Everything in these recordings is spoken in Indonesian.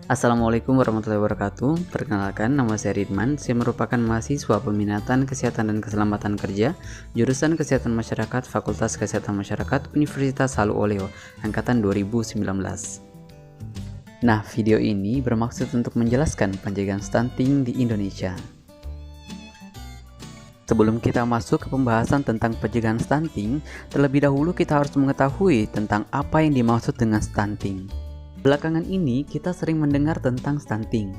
Assalamualaikum warahmatullahi wabarakatuh. Perkenalkan, nama saya Ridman. Saya merupakan mahasiswa peminatan kesehatan dan keselamatan kerja, jurusan kesehatan masyarakat, Fakultas Kesehatan Masyarakat, Universitas Halu Oleo, angkatan 2019. Nah, video ini bermaksud untuk menjelaskan pencegahan stunting di Indonesia. Sebelum kita masuk ke pembahasan tentang pencegahan stunting, terlebih dahulu kita harus mengetahui tentang apa yang dimaksud dengan stunting. Belakangan ini kita sering mendengar tentang stunting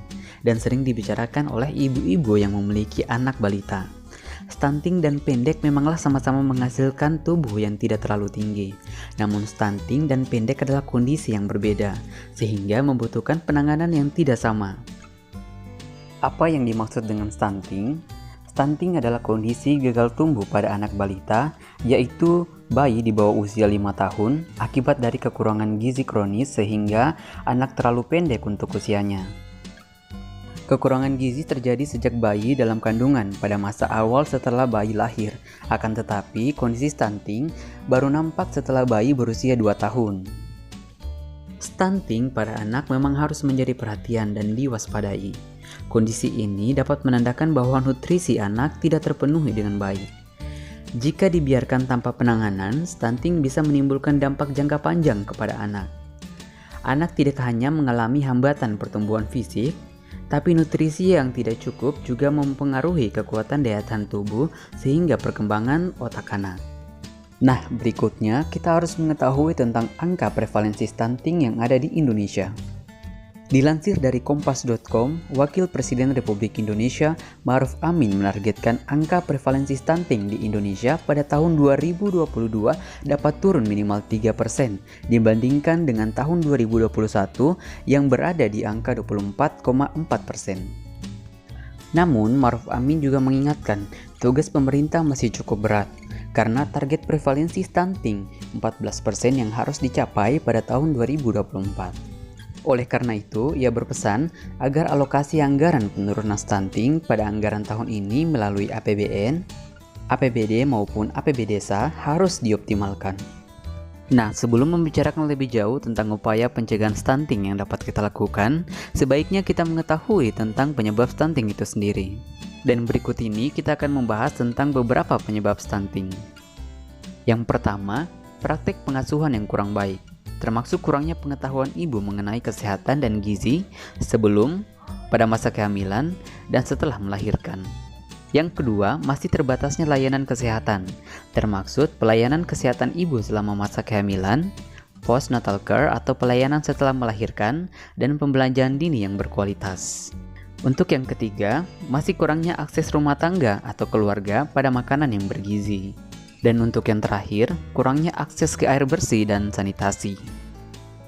dan sering dibicarakan oleh ibu-ibu yang memiliki anak balita. Stunting dan pendek memanglah sama-sama menghasilkan tubuh yang tidak terlalu tinggi. Namun stunting dan pendek adalah kondisi yang berbeda, sehingga membutuhkan penanganan yang tidak sama. Apa yang dimaksud dengan stunting? Stunting adalah kondisi gagal tumbuh pada anak balita, yaitu bayi di bawah usia 5 tahun akibat dari kekurangan gizi kronis sehingga anak terlalu pendek untuk usianya. Kekurangan gizi terjadi sejak bayi dalam kandungan pada masa awal setelah bayi lahir, akan tetapi kondisi stunting baru nampak setelah bayi berusia 2 tahun. Stunting pada anak memang harus menjadi perhatian dan diwaspadai. Kondisi ini dapat menandakan bahwa nutrisi anak tidak terpenuhi dengan baik. Jika dibiarkan tanpa penanganan, stunting bisa menimbulkan dampak jangka panjang kepada anak. Anak tidak hanya mengalami hambatan pertumbuhan fisik, tapi nutrisi yang tidak cukup juga mempengaruhi kekuatan daya tahan tubuh sehingga perkembangan otak anak. Nah, berikutnya kita harus mengetahui tentang angka prevalensi stunting yang ada di Indonesia. Dilansir dari kompas.com, Wakil Presiden Republik Indonesia Ma'ruf Amin menargetkan angka prevalensi stunting di Indonesia pada tahun 2022 dapat turun minimal 3% dibandingkan dengan tahun 2021 yang berada di angka 24,4%. Namun, Ma'ruf Amin juga mengingatkan tugas pemerintah masih cukup berat karena target prevalensi stunting 14% yang harus dicapai pada tahun 2024. Oleh karena itu, ia berpesan agar alokasi anggaran penurunan stunting pada anggaran tahun ini melalui APBN, APBD maupun APB Desa harus dioptimalkan. Nah, sebelum membicarakan lebih jauh tentang upaya pencegahan stunting yang dapat kita lakukan, sebaiknya kita mengetahui tentang penyebab stunting itu sendiri. Dan berikut ini kita akan membahas tentang beberapa penyebab stunting. Yang pertama, praktik pengasuhan yang kurang baik, termasuk kurangnya pengetahuan ibu mengenai kesehatan dan gizi sebelum, pada masa kehamilan, dan setelah melahirkan. Yang kedua, masih terbatasnya layanan kesehatan, termaksud pelayanan kesehatan ibu selama masa kehamilan, postnatal care atau pelayanan setelah melahirkan, dan pembelajaran dini yang berkualitas. Untuk yang ketiga, masih kurangnya akses rumah tangga atau keluarga pada makanan yang bergizi. Dan untuk yang terakhir, kurangnya akses ke air bersih dan sanitasi.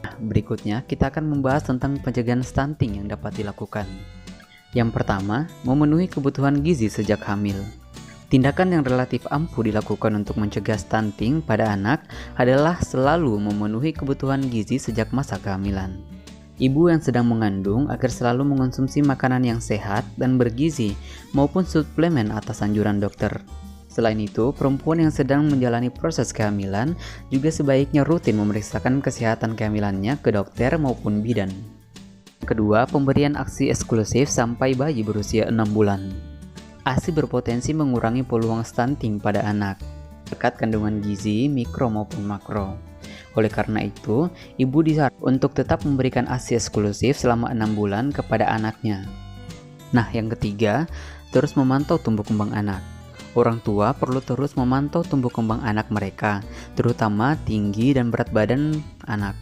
Nah, berikutnya kita akan membahas tentang pencegahan stunting yang dapat dilakukan. Yang pertama, memenuhi kebutuhan gizi sejak hamil. Tindakan yang relatif ampuh dilakukan untuk mencegah stunting pada anak adalah selalu memenuhi kebutuhan gizi sejak masa kehamilan. Ibu yang sedang mengandung agar selalu mengonsumsi makanan yang sehat dan bergizi maupun suplemen atas anjuran dokter. Selain itu, perempuan yang sedang menjalani proses kehamilan juga sebaiknya rutin memeriksakan kesehatan kehamilannya ke dokter maupun bidan. Kedua, pemberian ASI eksklusif sampai bayi berusia 6 bulan. ASI berpotensi mengurangi peluang stunting pada anak, berkat kandungan gizi, mikro maupun makro. Oleh karena itu, ibu disarankan untuk tetap memberikan ASI eksklusif selama 6 bulan kepada anaknya. Nah, yang ketiga, terus memantau tumbuh kembang anak. Orang tua perlu terus memantau tumbuh kembang anak mereka, terutama tinggi dan berat badan anak.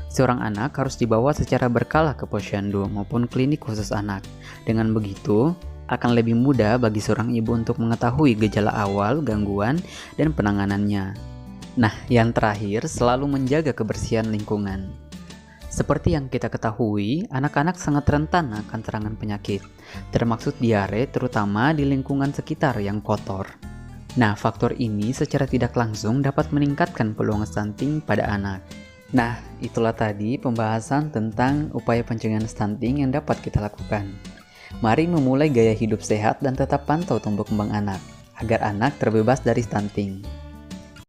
Seorang anak harus dibawa secara berkala ke posyandu maupun klinik khusus anak. Dengan begitu, akan lebih mudah bagi seorang ibu untuk mengetahui gejala awal, gangguan, dan penanganannya. Nah, yang terakhir, selalu menjaga kebersihan lingkungan. Seperti yang kita ketahui, anak-anak sangat rentan akan serangan penyakit, termasuk diare terutama di lingkungan sekitar yang kotor. Nah, faktor ini secara tidak langsung dapat meningkatkan peluang stunting pada anak. Nah, itulah tadi pembahasan tentang upaya pencegahan stunting yang dapat kita lakukan. Mari memulai gaya hidup sehat dan tetap pantau tumbuh kembang anak, agar anak terbebas dari stunting.